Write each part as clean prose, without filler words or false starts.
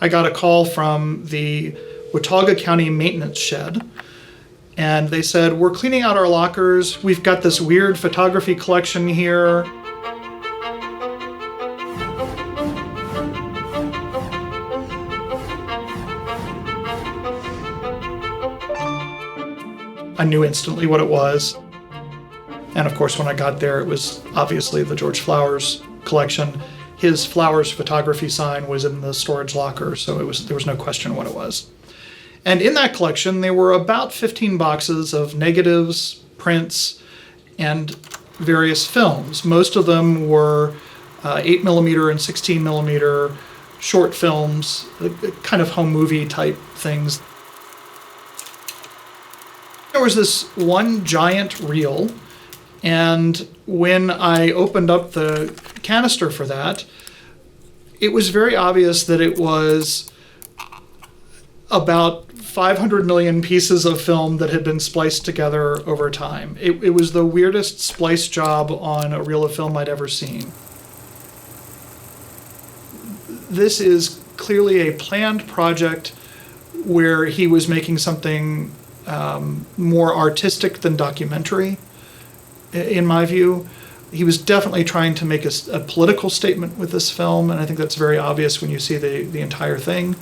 I got a call from the Watauga County maintenance shed, and they said, we're cleaning out our lockers. We've got this weird photography collection here. I knew instantly what it was. And of course, when I got there, it was obviously the George Flowers collection. His Flowers photography sign was in the storage locker, so there was no question what it was. And in that collection, there were about 15 boxes of negatives, prints, and various films. Most of them were 8mm and 16mm short films, kind of home movie type things. There was this one giant reel, and when I opened up the canister for that, it was very obvious that it was about 500 million pieces of film that had been spliced together over time. It was the weirdest splice job on a reel of film I'd ever seen. This is clearly a planned project where he was making something more artistic than documentary, in my view. He was definitely trying to make a political statement with this film, and I think that's very obvious when you see the entire thing.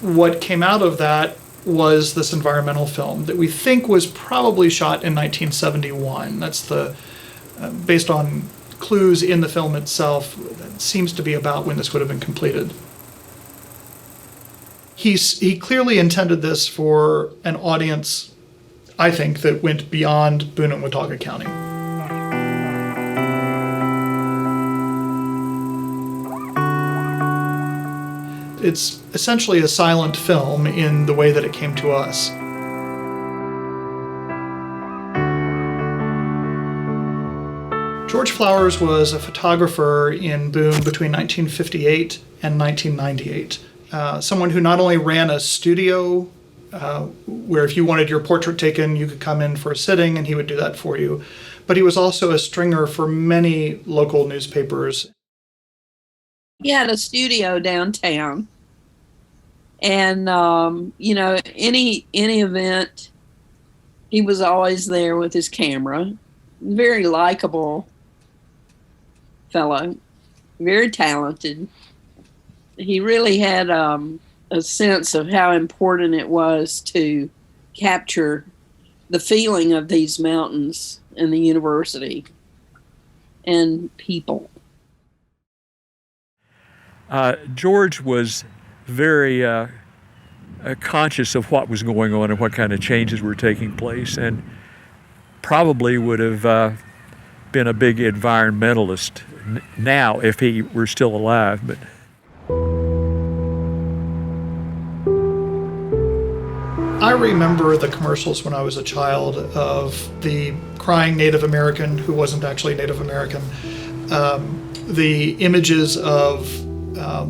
What came out of that was this environmental film that we think was probably shot in 1971. That's based on clues in the film itself, that seems to be about when this would have been completed. He clearly intended this for an audience, I think, that went beyond Boone and Watauga County. It's essentially a silent film in the way that it came to us. George Flowers was a photographer in Boone between 1958 and 1998. Someone who not only ran a studio where if you wanted your portrait taken, you could come in for a sitting and he would do that for you, but he was also a stringer for many local newspapers. He had a studio downtown, and any event, he was always there with his camera. Very likable fellow, very talented. He really had a sense of how important it was to capture the feeling of these mountains and the university and people. George was very conscious of what was going on and what kind of changes were taking place, and probably would have been a big environmentalist now if he were still alive. But I remember the commercials when I was a child of the crying Native American who wasn't actually Native American, the images of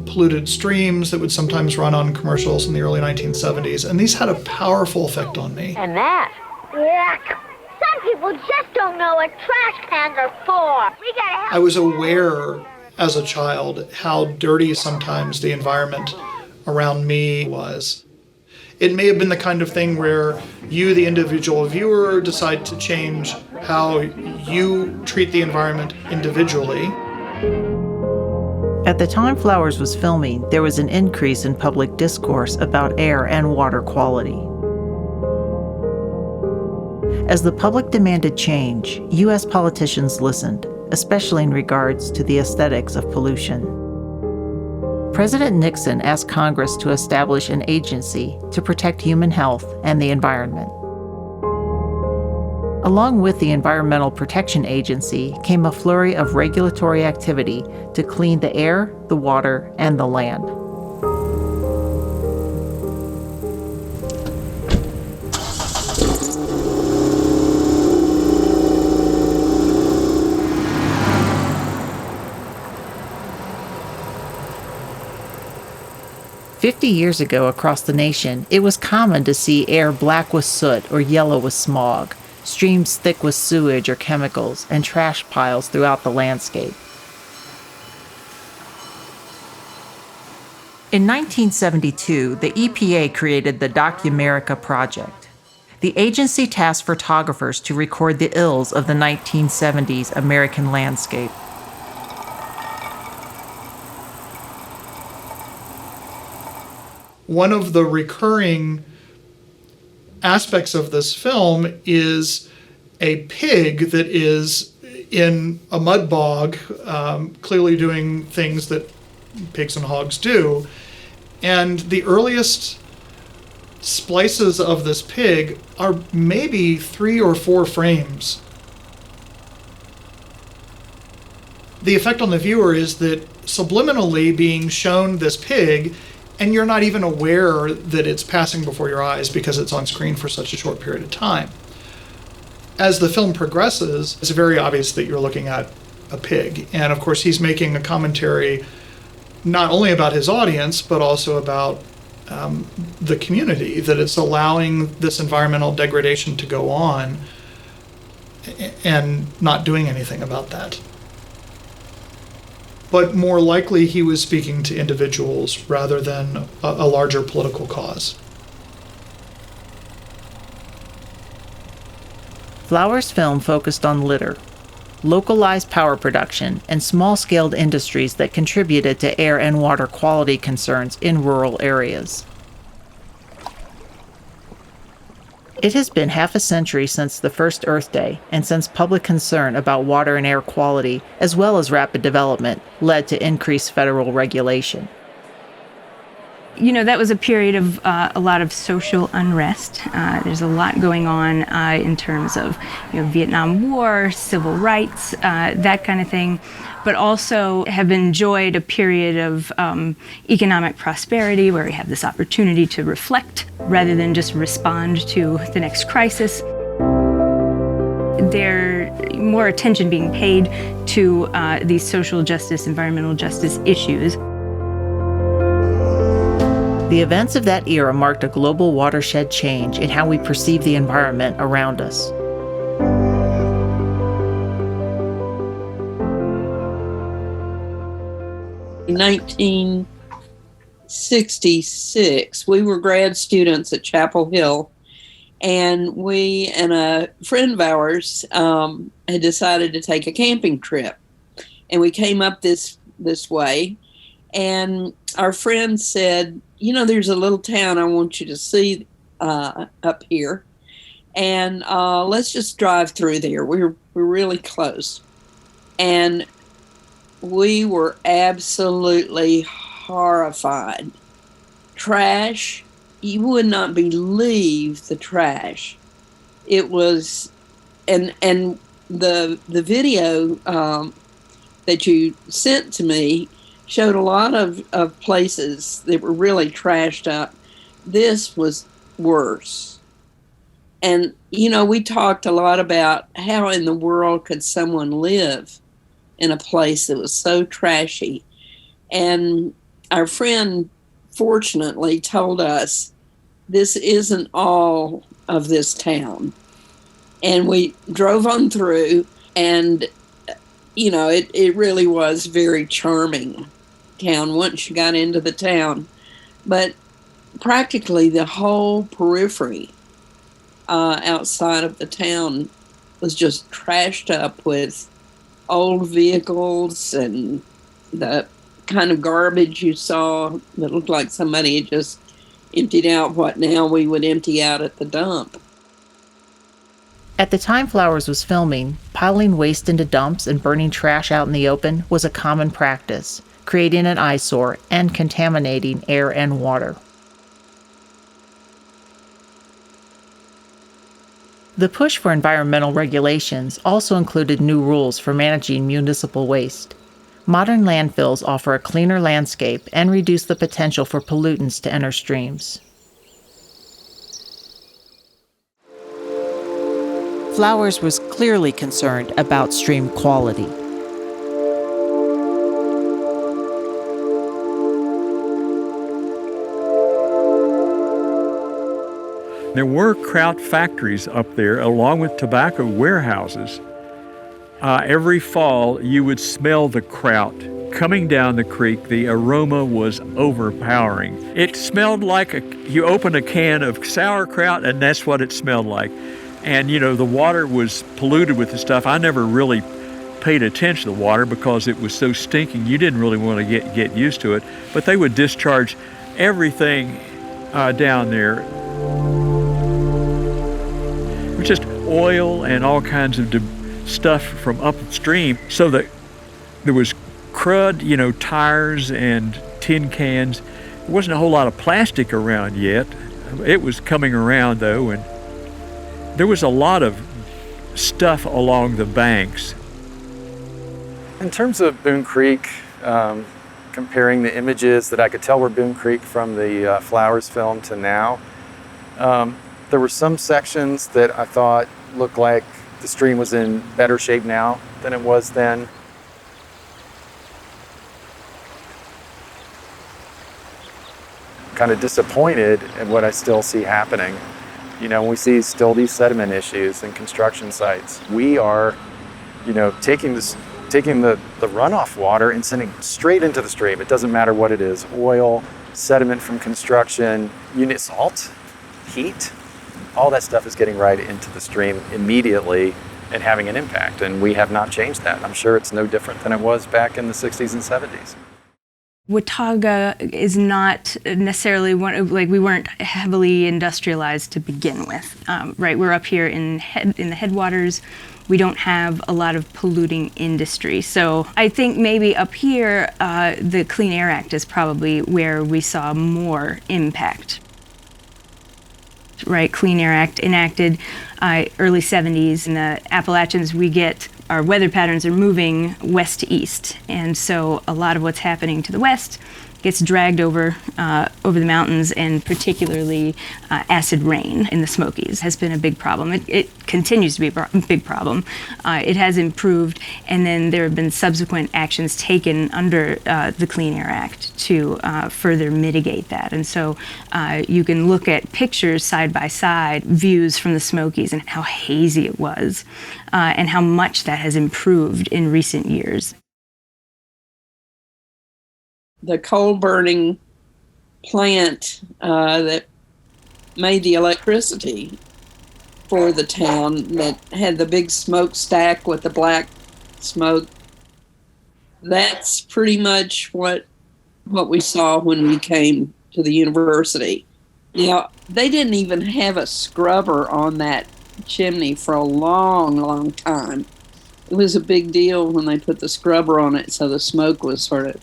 polluted streams that would sometimes run on commercials in the early 1970s, and these had a powerful effect on me. And that, yuck. Some people just don't know what trash cans are for. We gotta help. I was aware as a child how dirty sometimes the environment around me was. It may have been the kind of thing where you, the individual viewer, decide to change how you treat the environment individually. At the time Flowers was filming, there was an increase in public discourse about air and water quality. As the public demanded change, U.S. politicians listened, especially in regards to the aesthetics of pollution. President Nixon asked Congress to establish an agency to protect human health and the environment. Along with the Environmental Protection Agency came a flurry of regulatory activity to clean the air, the water, and the land. "50 years ago across the nation, it was common to see air black with soot or yellow with smog, streams thick with sewage or chemicals, and trash piles throughout the landscape. In 1972, the EPA created the DocuAppalachia project. The agency tasked photographers to record the ills of the 1970s American landscape. One of the recurring aspects of this film is a pig that is in a mud bog, clearly doing things that pigs and hogs do. And the earliest splices of this pig are maybe 3 or 4 frames. The effect on the viewer is that subliminally being shown this pig, and you're not even aware that it's passing before your eyes because it's on screen for such a short period of time. As the film progresses, it's very obvious that you're looking at a pig. And of course, he's making a commentary not only about his audience, but also about the community, that it's allowing this environmental degradation to go on and not doing anything about that. But more likely, he was speaking to individuals rather than a larger political cause. Flowers' film focused on litter, localized power production, and small-scale industries that contributed to air and water quality concerns in rural areas. It has been half a century since the first Earth Day, and since public concern about water and air quality, as well as rapid development, led to increased federal regulation. You know, that was a period of a lot of social unrest. There's a lot going on in terms of, Vietnam War, civil rights, that kind of thing, but also have enjoyed a period of economic prosperity where we have this opportunity to reflect rather than just respond to the next crisis. There's more attention being paid to these social justice, environmental justice issues. The events of that era marked a global watershed change in how we perceive the environment around us. In 1966, we were grad students at Chapel Hill, and we and a friend of ours had decided to take a camping trip. And we came up this way, and our friend said, there's a little town I want you to see up here, and let's just drive through there. We're really close. And we were absolutely horrified. Trash, you would not believe the trash. It was, and the video that you sent to me showed a lot of places that were really trashed up. This was worse. And, we talked a lot about how in the world could someone live in a place that was so trashy. And our friend, fortunately, told us this isn't all of this town. And we drove on through, and, it really was very charming town once you got into the town. But practically the whole periphery outside of the town was just trashed up with old vehicles and the kind of garbage you saw that looked like somebody had just emptied out what now we would empty out at the dump. At the time Flowers was filming, piling waste into dumps and burning trash out in the open was a common practice, creating an eyesore and contaminating air and water. The push for environmental regulations also included new rules for managing municipal waste. Modern landfills offer a cleaner landscape and reduce the potential for pollutants to enter streams. Flowers was clearly concerned about stream quality. There were kraut factories up there, along with tobacco warehouses. Every fall, you would smell the kraut coming down the creek, the aroma was overpowering. It smelled like you open a can of sauerkraut, and that's what it smelled like. And, the water was polluted with the stuff. I never really paid attention to the water because it was so stinking. You didn't really want to get used to it. But they would discharge everything down there. It was just oil and all kinds of stuff from upstream, so that there was crud, tires and tin cans. There wasn't a whole lot of plastic around yet. It was coming around though, and there was a lot of stuff along the banks. In terms of Boone Creek, comparing the images that I could tell were Boone Creek from the Flowers film to now, there were some sections that I thought looked like the stream was in better shape now than it was then. Kind of disappointed at what I still see happening. We see still these sediment issues in construction sites. We are, taking the runoff water and sending it straight into the stream. It doesn't matter what it is, oil, sediment from construction, salt, heat, all that stuff is getting right into the stream immediately and having an impact. And we have not changed that. I'm sure it's no different than it was back in the 60s and 70s. Watauga is not necessarily we weren't heavily industrialized to begin with, right? We're up here in the headwaters. We don't have a lot of polluting industry. So I think maybe up here, the Clean Air Act is probably where we saw more impact. Right, Clean Air Act enacted early 70s. In the Appalachians, our weather patterns are moving west to east. And so a lot of what's happening to the west gets dragged over the mountains, and particularly acid rain in the Smokies has been a big problem. It continues to be a big problem. It has improved, and then there have been subsequent actions taken under the Clean Air Act to further mitigate that. And so you can look at pictures side by side, views from the Smokies and how hazy it was, and how much that has improved in recent years. The coal burning plant that made the electricity for the town, that had the big smokestack with the black smoke, that's pretty much what we saw when we came to the university. They didn't even have a scrubber on that chimney for a long, long time. It was a big deal when they put the scrubber on it, so the smoke was sort of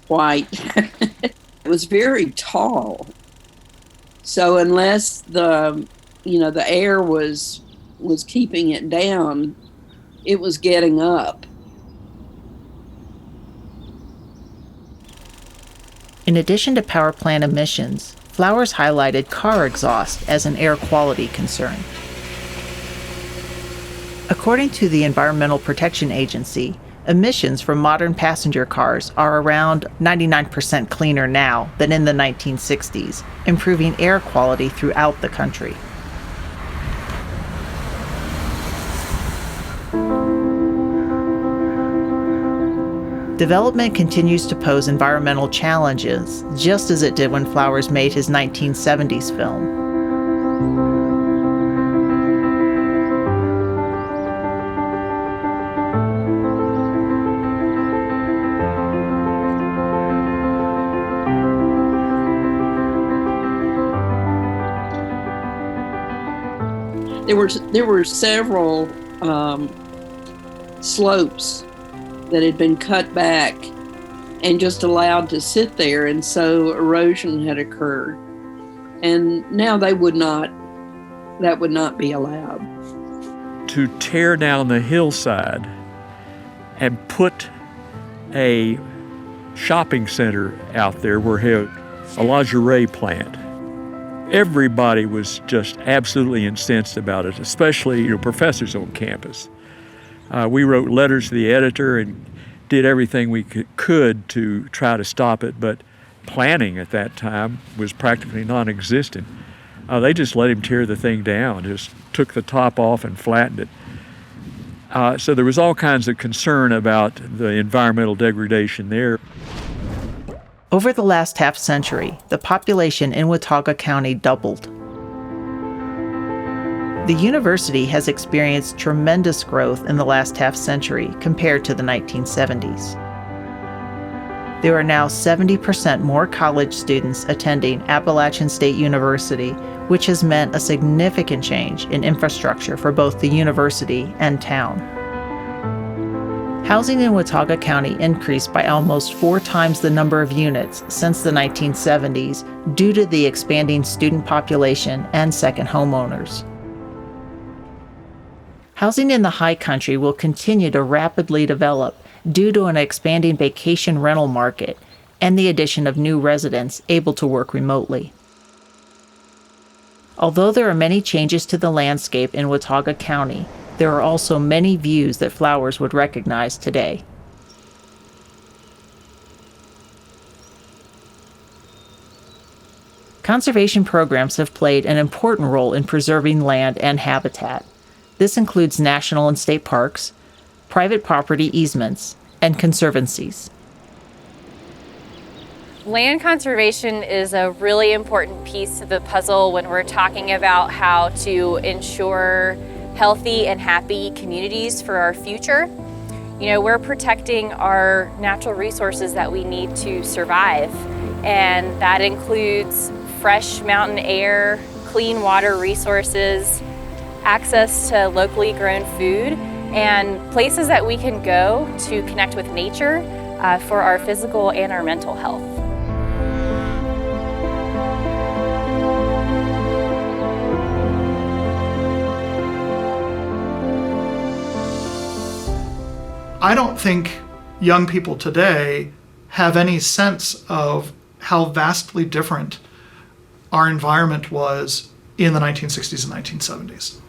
white. It was very tall. So unless the air was keeping it down, it was getting up. In addition to power plant emissions, Flowers highlighted car exhaust as an air quality concern. According to the Environmental Protection Agency, emissions from modern passenger cars are around 99% cleaner now than in the 1960s, improving air quality throughout the country. Development continues to pose environmental challenges, just as it did when Flowers made his 1970s film. There were several slopes that had been cut back and just allowed to sit there, and so erosion had occurred. And now that would not be allowed. To tear down the hillside and put a shopping center out there where he had a lingerie plant. Everybody was just absolutely incensed about it, especially professors on campus. We wrote letters to the editor and did everything we could to try to stop it, but planning at that time was practically non-existent. They just let him tear the thing down, just took the top off and flattened it. So there was all kinds of concern about the environmental degradation there. Over the last half century, the population in Watauga County doubled. The university has experienced tremendous growth in the last half century compared to the 1970s. There are now 70% more college students attending Appalachian State University, which has meant a significant change in infrastructure for both the university and town. Housing in Watauga County increased by almost 4 times the number of units since the 1970s due to the expanding student population and second homeowners. Housing in the High Country will continue to rapidly develop due to an expanding vacation rental market and the addition of new residents able to work remotely. Although there are many changes to the landscape in Watauga County, there are also many views that Flowers would recognize today. Conservation programs have played an important role in preserving land and habitat. This includes national and state parks, private property easements, and conservancies. Land conservation is a really important piece of the puzzle when we're talking about how to ensure healthy and happy communities for our future. You know, we're protecting our natural resources that we need to survive, and that includes fresh mountain air, clean water resources, access to locally grown food, and places that we can go to connect with nature for our physical and our mental health. I don't think young people today have any sense of how vastly different our environment was in the 1960s and 1970s.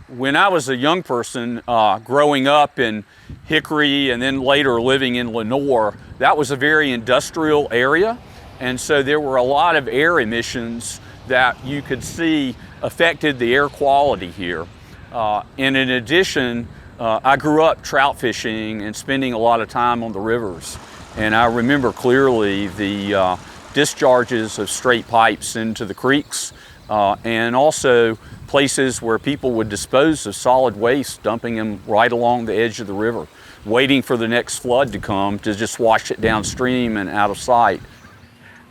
When I was a young person, growing up in Hickory and then later living in Lenoir, that was a very industrial area. And so there were a lot of air emissions that you could see affected the air quality here. And in addition, I grew up trout fishing and spending a lot of time on the rivers. And I remember clearly the discharges of straight pipes into the creeks, and also places where people would dispose of solid waste, dumping them right along the edge of the river, waiting for the next flood to come to just wash it downstream and out of sight.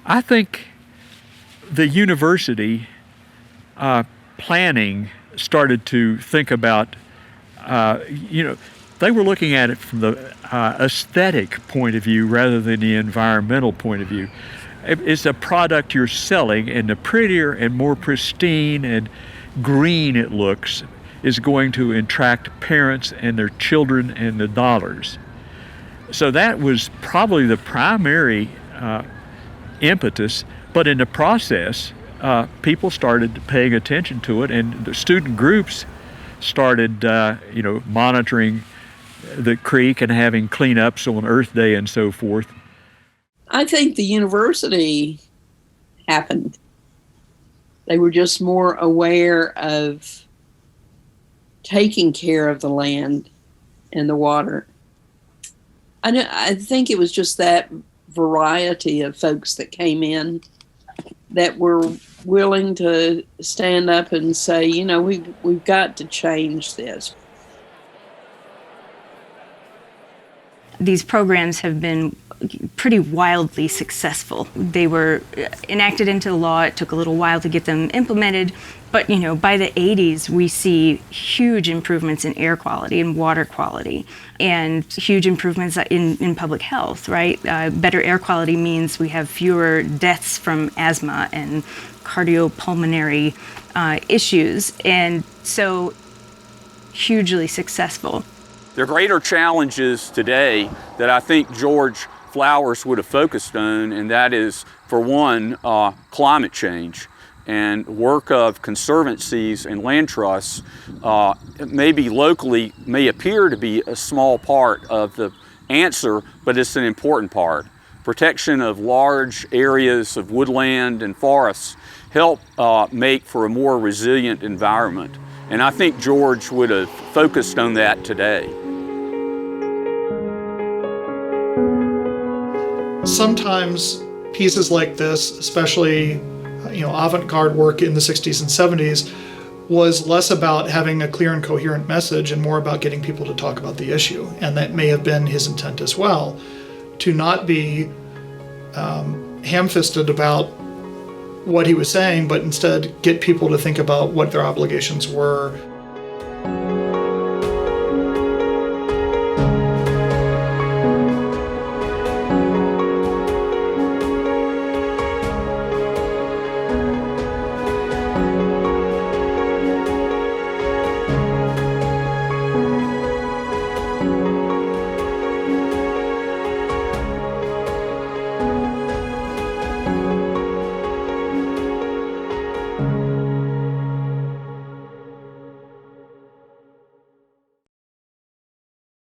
I think the university planning started to think about, they were looking at it from the aesthetic point of view rather than the environmental point of view. It's a product you're selling, and the prettier and more pristine and green it looks is going to attract parents and their children and the dollars. So that was probably the primary impetus, but in the process, people started paying attention to it, and the student groups started, monitoring the creek and having cleanups on Earth Day and so forth. I think the university happened. They were just more aware of taking care of the land and the water. I think it was just that variety of folks that came in that were willing to stand up and say, we've got to change this. These programs have been pretty wildly successful. They were enacted into law. It took a little while to get them implemented, but by the 80s we see huge improvements in air quality and water quality, and huge improvements in public health, right? Better air quality means we have fewer deaths from asthma and cardiopulmonary issues, and so hugely successful. There are greater challenges today that I think George Flowers would have focused on, and that is, for one, climate change. And work of conservancies and land trusts maybe locally may appear to be a small part of the answer, but it's an important part. Protection of large areas of woodland and forests help make for a more resilient environment. And I think George would have focused on that today. Sometimes pieces like this, especially avant-garde work in the 60s and 70s, was less about having a clear and coherent message and more about getting people to talk about the issue. And that may have been his intent as well, to not be ham-fisted about what he was saying, but instead get people to think about what their obligations were